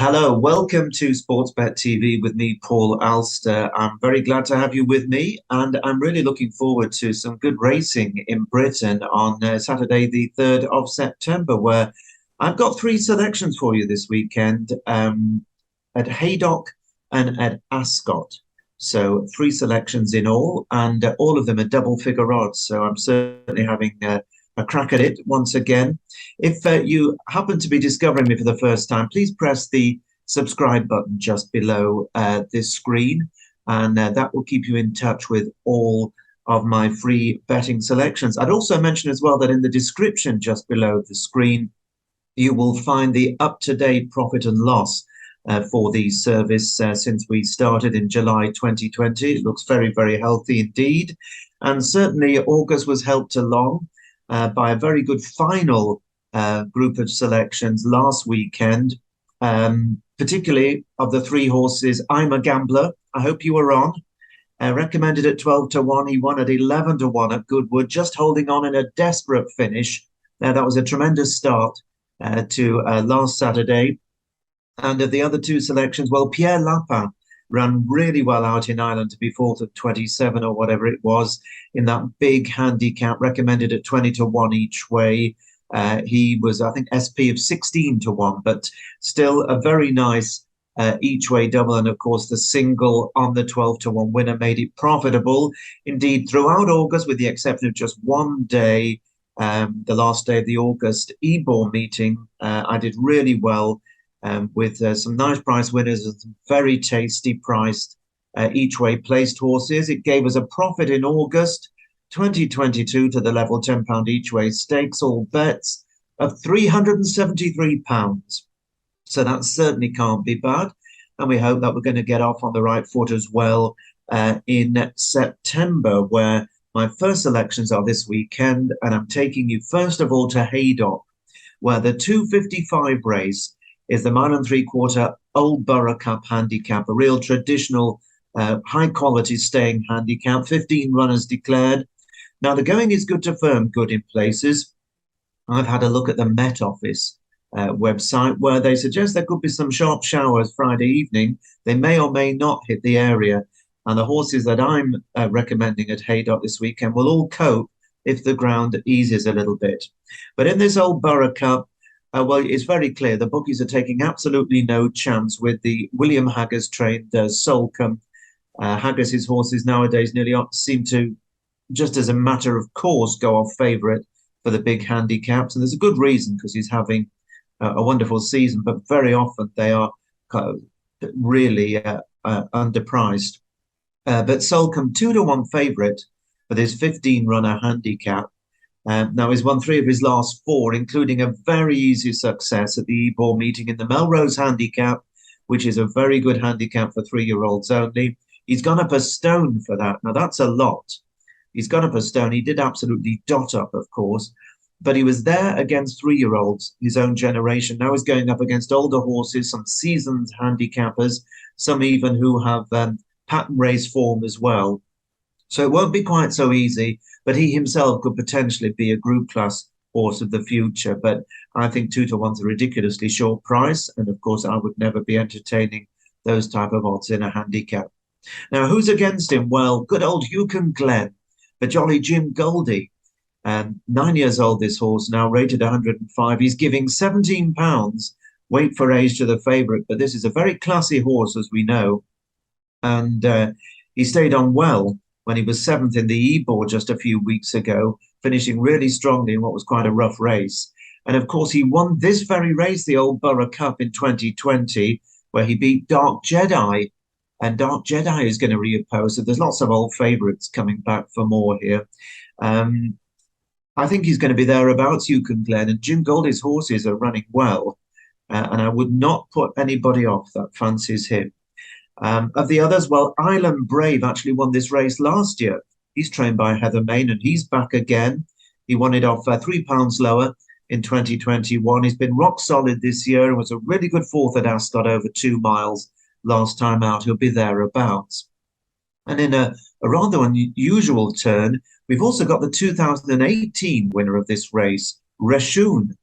Hello, welcome to Sportsbet TV with me, Paul Alster. I'm very glad to have you with me, and I'm really looking forward to some good racing in Britain on Saturday, the 3rd of September, where I've got three selections for you this weekend at Haydock and at Ascot. So three selections in all, and all of them are double-figure odds. So I'm certainly having a crack at it once again. If you happen to be discovering me for the first time, please press the subscribe button just below this screen, and that will keep you in touch with all of my free betting selections. I'd also mention as well that in the description just below the screen, you will find the up-to-date profit and loss for the service since we started in July 2020. It looks very, very healthy indeed. And certainly August was helped along by a very good final group of selections last weekend, particularly of the three horses. I'm a Gambler. I hope you were on. Recommended at 12 to 1. He won at 11 to 1 at Goodwood, just holding on in a desperate finish. That was a tremendous start to last Saturday. And of the other two selections, well, Pierre Lapin ran really well out in Ireland to be fourth at 27 or whatever it was in that big handicap, recommended at 20 to 1 each way. He was, I think, SP of 16 to 1, but still a very nice each way double. And of course, the single on the 12 to 1 winner made it profitable. Indeed, throughout August, with the exception of just one day, the last day of the August Ebor meeting, I did really well with some nice price winners and some very tasty priced each way placed horses. It gave us a profit in August 2022 to the level £10 each way stakes, all bets of £373. So that certainly can't be bad. And we hope that we're going to get off on the right foot as well in September, where my first selections are this weekend. And I'm taking you first of all to Haydock, where the 255 race is the mile-and-three-quarter Old Borough Cup handicap, a real traditional high-quality staying handicap, 15 runners declared. Now, the going is good to firm, good in places. I've had a look at the Met Office website, where they suggest there could be some sharp showers Friday evening. They may or may not hit the area. And the horses that I'm recommending at Haydock this weekend will all cope if the ground eases a little bit. But in this Old Borough Cup, well, it's very clear the bookies are taking absolutely no chance with the William Haggas trained Solcombe. Haggas's horses nowadays nearly seem to, just as a matter of course, go off favourite for the big handicaps. And there's a good reason, because he's having a wonderful season, but very often they are really underpriced. But Solcombe, 2 to 1 favourite for this 15-runner handicap. Now, he's won 3 of his last 4, including a very easy success at the Ebor meeting in the Melrose handicap, which is a very good handicap for 3-year-olds only. He's gone up a stone for that. Now, that's a lot. He's gone up a stone. He did absolutely dot up, of course, but he was there against 3-year-olds, his own generation. Now he's going up against older horses, some seasoned handicappers, some even who have pattern race form as well. So it won't be quite so easy, but he himself could potentially be a group class horse of the future. But I think 2 to 1's a ridiculously short price. And of course, I would never be entertaining those type of odds in a handicap. Now, who's against him? Well, good old Yukon Glen, the jolly Jim Goldie. 9 years old, this horse, now rated 105. He's giving £17 weight for age to the favourite. But this is a very classy horse, as we know. And he stayed on well when he was 7th in the Ebor just a few weeks ago, finishing really strongly in what was quite a rough race. And of course, he won this very race, the Old Borough Cup in 2020, where he beat Dark Jedi. And Dark Jedi is going to reoppose. So there's lots of old favourites coming back for more here. I think he's going to be thereabouts, Yukon Glen. And Jim Goldie's horses are running well. And I would not put anybody off that fancies him. Of the others, well, Island Brave actually won this race last year. He's trained by Heather Main, and he's back again. He won it off £3 lower in 2021. He's been rock solid this year and was a really good fourth at Ascot over 2 miles last time out. He'll be thereabouts. And in a rather unusual turn, we've also got the 2018 winner of this race, Reshun.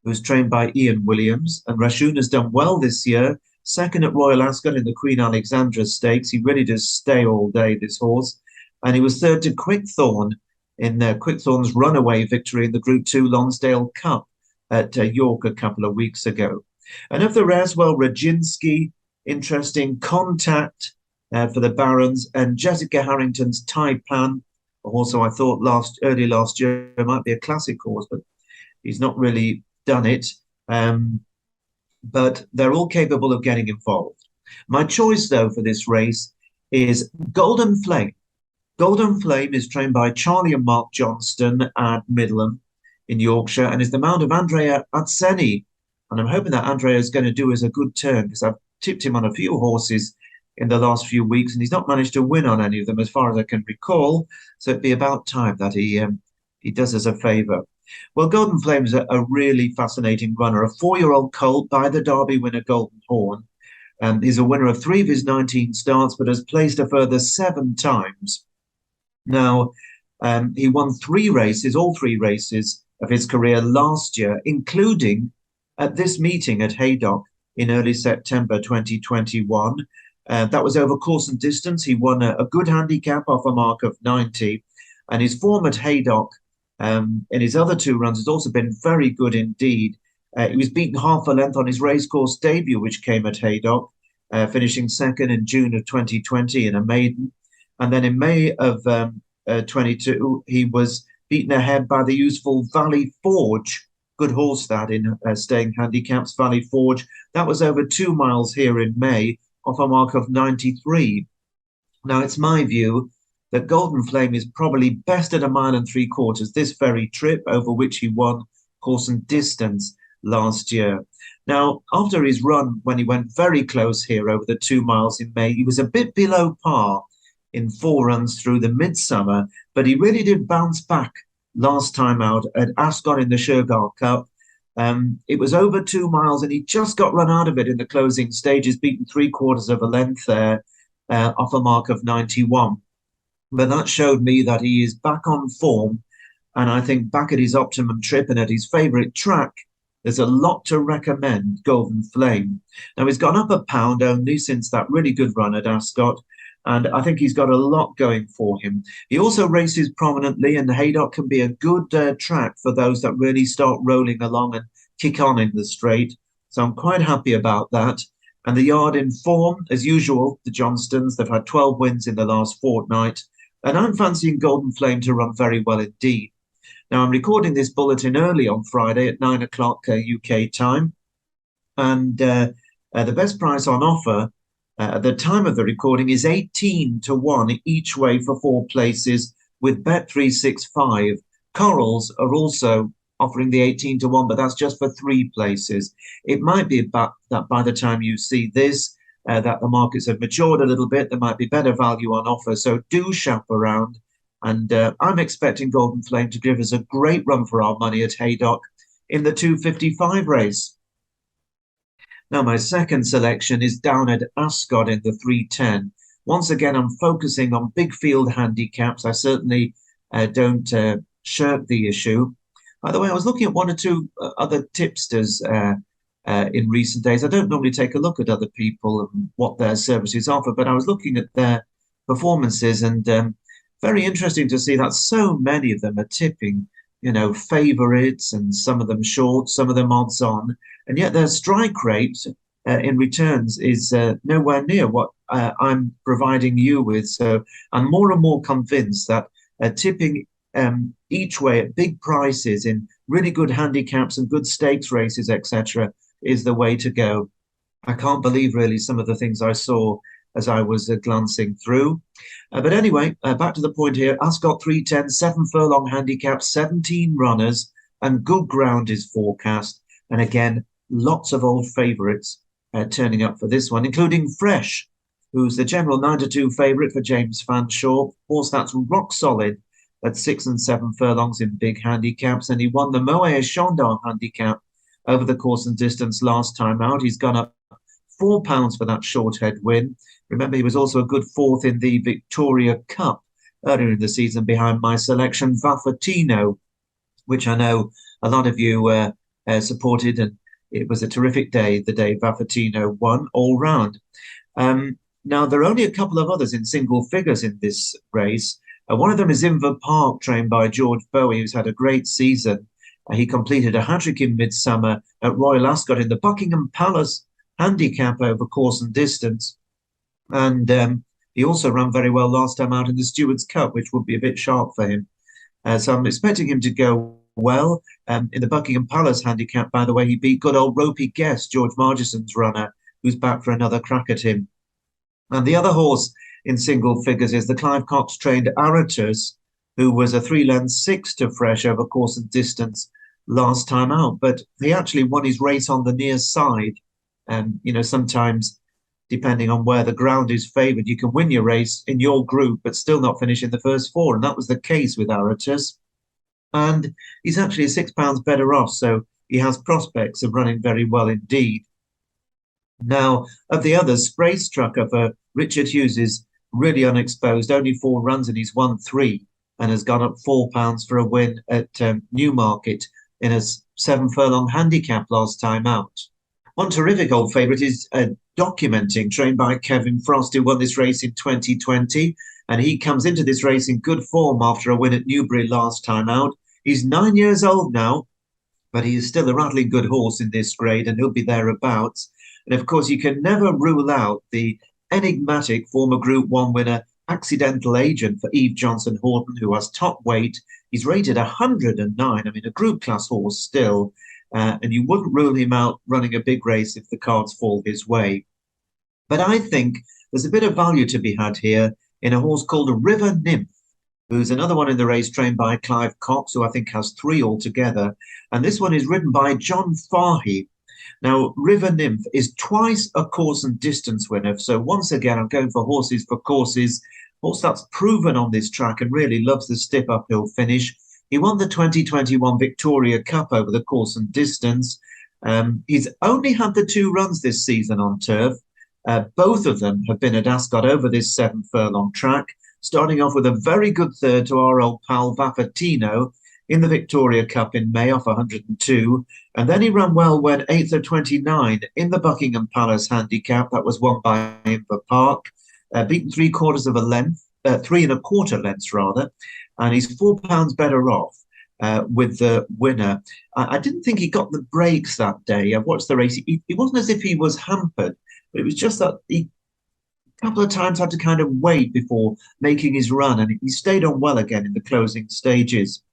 who's trained by Ian Williams. And Rashun has done well this year, second at Royal Ascot in the Queen Alexandra Stakes. He really does stay all day, this horse. And he was third to Quickthorn in Quickthorn's runaway victory in the Group 2 Lonsdale Cup at York a couple of weeks ago. And of the rest, well, Rajinsky, interesting. Contact for the Barons, and Jessica Harrington's Taipan. Also, I thought early last year it might be a classic horse, but he's not really done it. But they're all capable of getting involved. My choice, though, for this race is Golden Flame. Golden Flame is trained by Charlie and Mark Johnston at Midland in Yorkshire and is the mount of Andrea Atseni. And I'm hoping that Andrea is going to do us a good turn, because I've tipped him on a few horses in the last few weeks and he's not managed to win on any of them as far as I can recall. So it'd be about time that he does us a favour. Well, Golden Flame is a really fascinating runner, a 4-year-old colt by the Derby winner Golden Horn. He's a winner of 3 of his 19 starts, but has placed a further 7 times. Now, he won 3 races, all 3 races of his career last year, including at this meeting at Haydock in early September 2021. That was over course and distance. He won a good handicap off a mark of 90. And his form at Haydock in his other 2 runs has also been very good indeed. He was beaten half a length on his racecourse debut, which came at Haydock, finishing second in June of 2020 in a maiden. And then in May of 22, he was beaten ahead by the useful Valley Forge. Good horse that in staying handicaps, Valley Forge. That was over 2 miles here in May, off a mark of 93. Now, it's my view that Golden Flame is probably best at 1 3/4 miles this very trip, over which he won course and distance last year. Now, after his run, when he went very close here over the 2 miles in May, he was a bit below par in 4 runs through the midsummer, but he really did bounce back last time out at Ascot in the Showgirl Cup. It was over 2 miles and he just got run out of it in the closing stages, beaten 3/4 of a length there off a mark of 91. But that showed me that he is back on form, and I think back at his optimum trip and at his favourite track, there's a lot to recommend Golden Flame. Now, he's gone up a pound only since that really good run at Ascot, and I think he's got a lot going for him. He also races prominently, and Haydock can be a good track for those that really start rolling along and kick on in the straight. So I'm quite happy about that. And the yard in form, as usual, the Johnstons, they've had 12 wins in the last fortnight. And I'm fancying Golden Flame to run very well indeed. Now, I'm recording this bulletin early on Friday at 9 o'clock UK time. And the best price on offer at the time of the recording is 18 to 1 each way for 4 places with Bet365. Corals are also offering the 18 to 1, but that's just for 3 places. It might be about that by the time you see this, that the markets have matured a little bit. There might be better value on offer. So do shop around. And I'm expecting Golden Flame to give us a great run for our money at Haydock in the 255 race. Now, my second selection is down at Ascot in the 310. Once again, I'm focusing on big field handicaps. I certainly don't shirk the issue. By the way, I was looking at 1 or 2 other tipsters in recent days. I don't normally take a look at other people and what their services offer, but I was looking at their performances, and very interesting to see that so many of them are tipping, favourites, and some of them short, some of them odds on, and yet their strike rate in returns is nowhere near what I'm providing you with. So I'm more and more convinced that tipping each way at big prices in really good handicaps and good stakes races, etc., is the way to go. I can't believe really some of the things I saw as I was glancing through. But anyway, back to the point here. Ascot 310, 7 furlong handicap, 17 runners, and good ground is forecast. And again, lots of old favourites turning up for this one, including Fresh, who's the general 9 to 2 favourite for James Fanshawe. Horse that's rock solid at 6 and 7 furlongs in big handicaps. And he won the Moët Chandon handicap over the course and distance last time out. He's gone up £4 for that short head win. Remember, he was also a good 4th in the Victoria Cup earlier in the season behind my selection, Vafortino, which I know a lot of you supported, and it was a terrific day, the day Vafortino won all round. Now, there are only a couple of others in single figures in this race. One of them is Agrapart, trained by George Bowie, who's had a great season. He completed a hat-trick in midsummer at Royal Ascot in the Buckingham Palace handicap over course and distance. And he also ran very well last time out in the Stewards Cup, which would be a bit sharp for him. So I'm expecting him to go well. In the Buckingham Palace handicap, by the way, he beat good old ropey guest, George Margison's runner, who's back for another crack at him. And the other horse in single figures is the Clive Cox-trained Aratus, who was a 3-length 6 to fresh over course and distance last time out. But he actually won his race on the near side. And, sometimes, depending on where the ground is favoured, you can win your race in your group, but still not finish in the first 4. And that was the case with Aratus. And he's actually £6 better off. So he has prospects of running very well indeed. Now, of the others, Spray Strucker for Richard Hughes is really unexposed, only 4 runs and he's won 3 and has gone up £4 for a win at Newmarket in a 7 furlong handicap last time out. One terrific old favourite is Documenting, trained by Kevin Frost, who won this race in 2020. And he comes into this race in good form after a win at Newbury last time out. He's 9 years old now, but he is still a rattling good horse in this grade, and he'll be thereabouts. And of course, you can never rule out the enigmatic former Group 1 winner, Accidental Agent for Eve Johnson Horton, who has top weight. He's rated 109. I mean, a group class horse still. And you wouldn't rule him out running a big race if the cards fall his way. But I think there's a bit of value to be had here in a horse called River Nymph, who's another one in the race trained by Clive Cox, who I think has 3 altogether. And this one is ridden by John Fahey. Now, River Nymph is twice a course and distance winner. So once again, I'm going for horses for courses. Horse that's proven on this track and really loves the stiff uphill finish. He won the 2021 Victoria Cup over the course and distance. He's only had the 2 runs this season on turf. Both of them have been at Ascot over this 7 furlong track, starting off with a very good third to our old pal Vafortino in the Victoria Cup in May off 102. And then he ran well when 8th of 29 in the Buckingham Palace handicap. That was won by Agrapart, beaten 3/4 of a length, 3 1/4 lengths rather. And he's £4 better off with the winner. I didn't think he got the breaks that day. I watched the race. It wasn't as if he was hampered, but it was just that he a couple of times had to kind of wait before making his run, and he stayed on well again in the closing stages.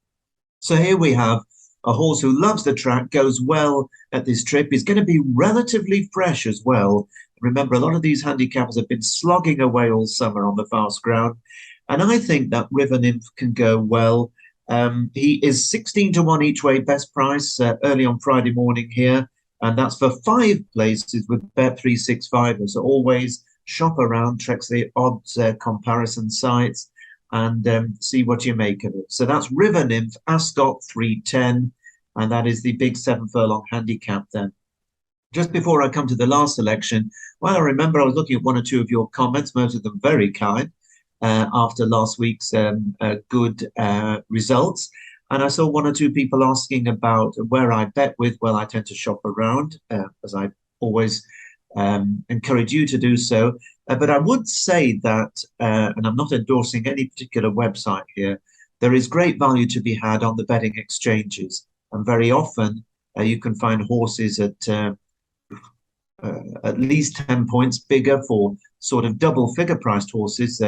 So here we have a horse who loves the track, goes well at this trip. He's going to be relatively fresh as well. Remember, a lot of these handicappers have been slogging away all summer on the fast ground. And I think that River Nymph can go well. He is 16 to 1 each way, best price early on Friday morning here. And that's for 5 places with Bet365. So always shop around, check the odds comparison sites and see what you make of it. So that's River Nymph, Ascot 310. And that is the big 7 furlong handicap then. Just before I come to the last selection, well, I remember I was looking at 1 or 2 of your comments, most of them very kind, after last week's good results. And I saw 1 or 2 people asking about where I bet with. Well, I tend to shop around, as I always encourage you to do so. But I would say that, and I'm not endorsing any particular website here, there is great value to be had on the betting exchanges. And very often you can find horses at least 10 points bigger for sort of double figure priced horses,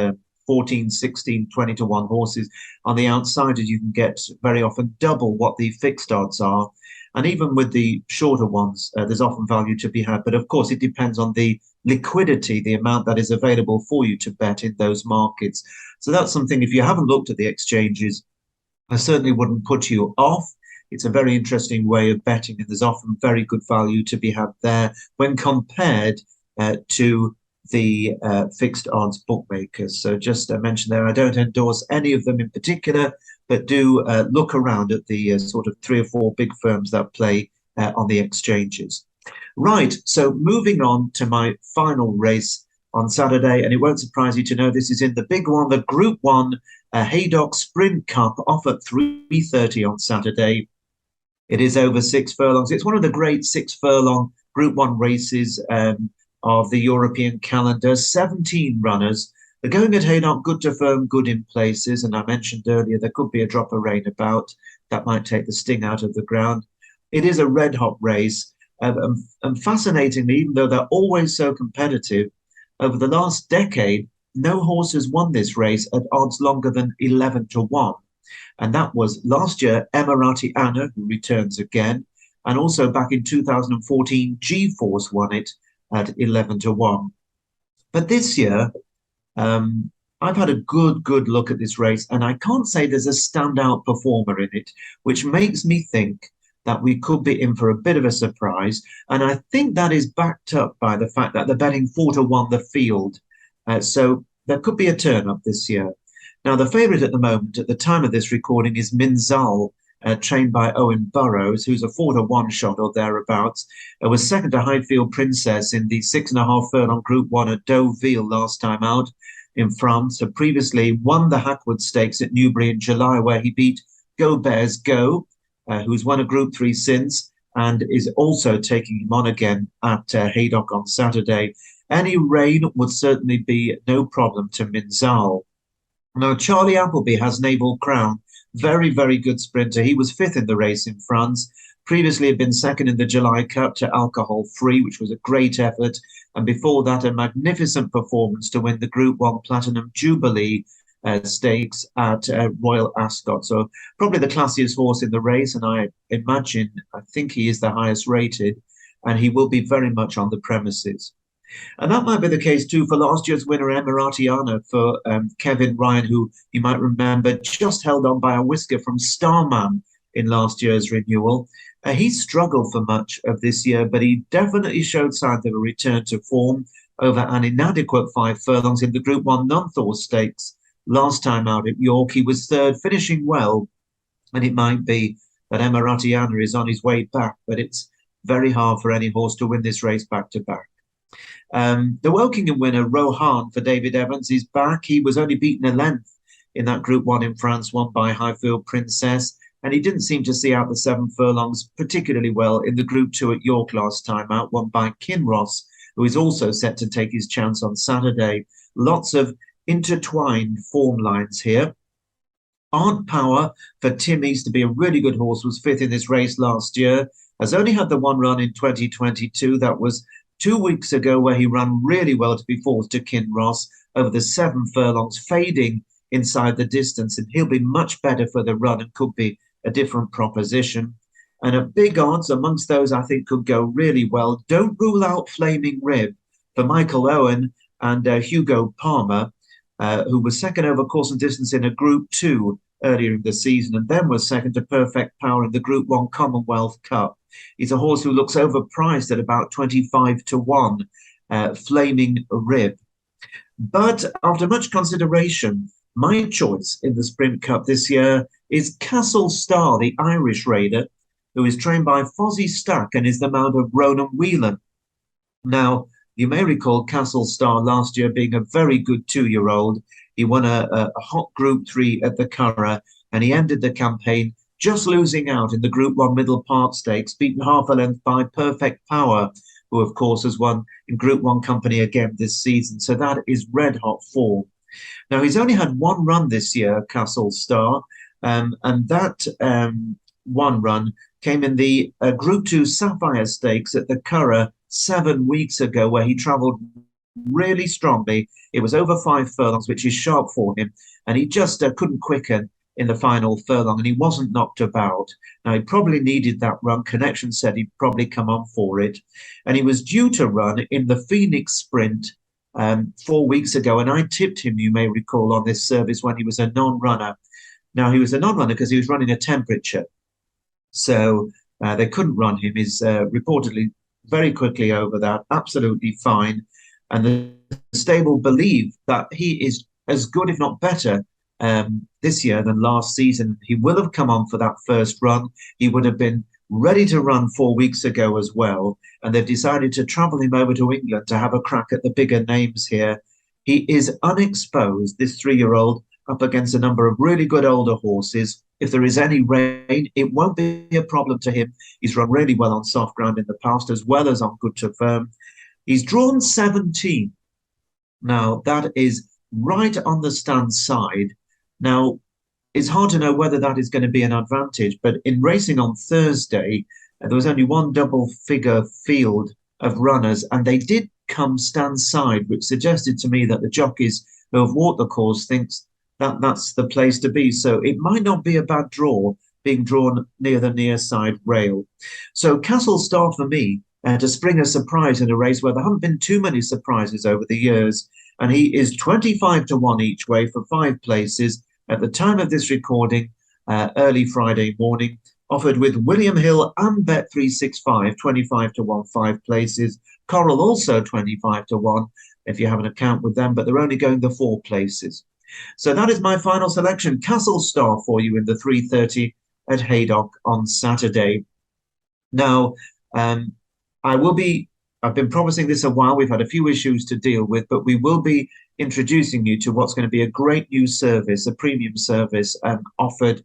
14, 16, 20 to 1 horses. On the outsiders, you can get very often double what the fixed odds are. And even with the shorter ones, there's often value to be had. But of course, it depends on the liquidity, the amount that is available for you to bet in those markets. So that's something, if you haven't looked at the exchanges, I certainly wouldn't put you off. It's a very interesting way of betting, and there's often very good value to be had there when compared to the fixed odds bookmakers. So just mention there, I don't endorse any of them in particular, but do look around at the sort of 3 or 4 big firms that play on the exchanges. Right, so moving on to my final race on Saturday, and it won't surprise you to know this is in the big one, the Group 1 Haydock Sprint Cup, off at 3:30 on Saturday. It is over 6 furlongs. It's one of the great 6 furlong Group 1 races of the European calendar. 17 runners. They're going at Haydock, good to firm, good in places. And I mentioned earlier there could be a drop of rain about. That might take the sting out of the ground. It is a red-hot race. And fascinatingly, even though they're always so competitive, over the last decade, no horse has won this race at odds longer than 11 to 1. And that was last year Emirati Anna, who returns again. And also back in 2014, G-Force won it at 11 to 1. But this year, I've had a good look at this race, and I can't say there's a standout performer in it, which makes me think that we could be in for a bit of a surprise. And I think that is backed up by the fact that they're betting 4 to 1 the field. So there could be a turn up this year. Now, the favourite at the moment, at the time of this recording, is Minzal, trained by Owen Burrows, who's a 4 to 1 shot or thereabouts. Was second to Highfield Princess in the 6.5 furlong Group 1 at Deauville last time out in France. Had previously won the Hackwood Stakes at Newbury in July, where he beat Go Bears Go, who's won a Group 3 since, and is also taking him on again at Haydock on Saturday. Any rain would certainly be no problem to Minzal. Now, Charlie Appleby has Naval Crown. Very good sprinter. He was 5th in the race in France. Previously had been 2nd in the July Cup to Alcohol Free, which was a great effort. And before that, a magnificent performance to win the Group 1 Platinum Jubilee Stakes at Royal Ascot. So probably the classiest horse in the race. And I think he is the highest rated. And he will be very much on the premises. And that might be the case too for last year's winner, Emirati Anna, for Kevin Ryan, who you might remember just held on by a whisker from Starman in last year's renewal. He struggled for much of this year, but he definitely showed signs of a return to form over an inadequate 5 furlongs in the Group 1 Nunthor Stakes last time out at York. He was 3rd, finishing well, and it might be that Emirati Anna is on his way back, but it's very hard for any horse to win this race back-to-back. The Wokingham winner, Rohan, for David Evans, is back. He was only beaten a length in that Group 1 in France, won by Highfield Princess, and he didn't seem to see out the 7 furlongs particularly well in the Group 2 at York last time out, won by Kinross, who is also set to take his chance on Saturday. Lots of intertwined form lines here. Aunt Power for Tim East to be a really good horse, was 5th in this race last year, has only had the 1 run in 2022. That was 2 weeks ago, where he ran really well to be fourth to Kinross over the 7 furlongs, fading inside the distance, and he'll be much better for the run and could be a different proposition. And at big odds, amongst those I think could go really well, don't rule out Flaming Rib for Michael Owen and Hugo Palmer, who was second over course and distance in a Group 2 earlier in the season, and then was second to Perfect Power in the Group 1 Commonwealth Cup. He's a horse who looks overpriced at about 25 to 1, Flaming Rib. But after much consideration, my choice in the Sprint Cup this year is Castlestar, the Irish raider, who is trained by Fozzie Stack and is the mount of Ronan Whelan. Now, you may recall Castlestar last year being a very good 2-year-old. He won a hot Group 3 at the Curragh, and he ended the campaign just losing out in the Group 1 Middle Park Stakes, beaten half a length by Perfect Power, who, of course, has won in Group 1 company again this season. So that is red-hot form. Now, he's only had 1 run this year, Castlestar, and that 1 run came in the Group 2 Sapphire Stakes at the Curragh 7 weeks ago, where he travelled really strongly. It was over 5 furlongs, which is sharp for him, and he just couldn't quicken in the final furlong, and he wasn't knocked about. Now, he probably needed that run. Connection said he'd probably come on for it, and he was due to run in the Phoenix Sprint 4 weeks ago, and I tipped him, you may recall, on this service when he was a non-runner. Now, he was a non-runner because he was running a temperature, so they couldn't run him. He's reportedly very quickly over that, absolutely fine, and the stable believe that he is as good, if not better, this year than last season. He will have come on for that first run. He would have been ready to run 4 weeks ago as well, and they've decided to travel him over to England to have a crack at the bigger names here. He is unexposed, this 3-year-old, up against a number of really good older horses. If there is any rain, it won't be a problem to him. He's run really well on soft ground in the past, as well as on good to firm. He's drawn 17. Now, that is right on the stand side. Now, it's hard to know whether that is going to be an advantage, but in racing on Thursday, there was only one double figure field of runners, and they did come stand side, which suggested to me that the jockeys who have walked the course thinks that that's the place to be. So it might not be a bad draw being drawn near the near side rail. So Castlestar for me to spring a surprise in a race where there haven't been too many surprises over the years, and he is 25 to 1 each way for 5 places at the time of this recording, early Friday morning, offered with William Hill and Bet365, 25 to 1, 5 places. Coral also 25 to 1, if you have an account with them, but they're only going the 4 places. So that is my final selection, Castlestar, for you in the 3:30 at Haydock on Saturday. Now, I've been promising this a while. We've had a few issues to deal with, but we will be introducing you to what's going to be a great new service, a premium service offered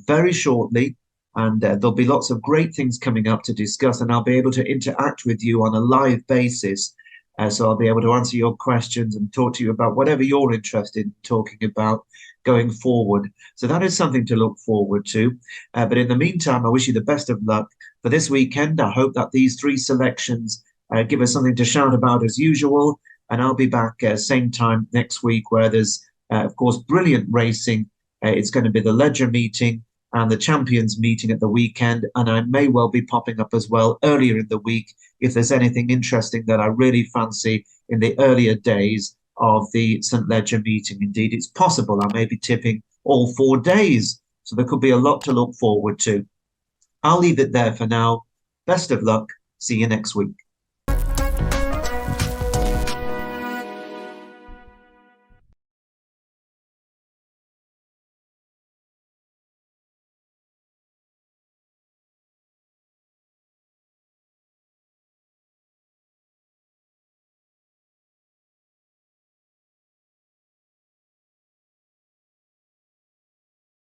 very shortly. And there'll be lots of great things coming up to discuss, and I'll be able to interact with you on a live basis. So I'll be able to answer your questions and talk to you about whatever you're interested in talking about going forward. So that is something to look forward to. But in the meantime, I wish you the best of luck for this weekend. I hope that these 3 selections give us something to shout about as usual. And I'll be back same time next week, where there's, of course, brilliant racing. It's going to be the Ledger meeting and the Champions meeting at the weekend. And I may well be popping up as well earlier in the week if there's anything interesting that I really fancy in the earlier days of the St. Ledger meeting. Indeed, it's possible I may be tipping all 4 days. So there could be a lot to look forward to. I'll leave it there for now. Best of luck. See you next week.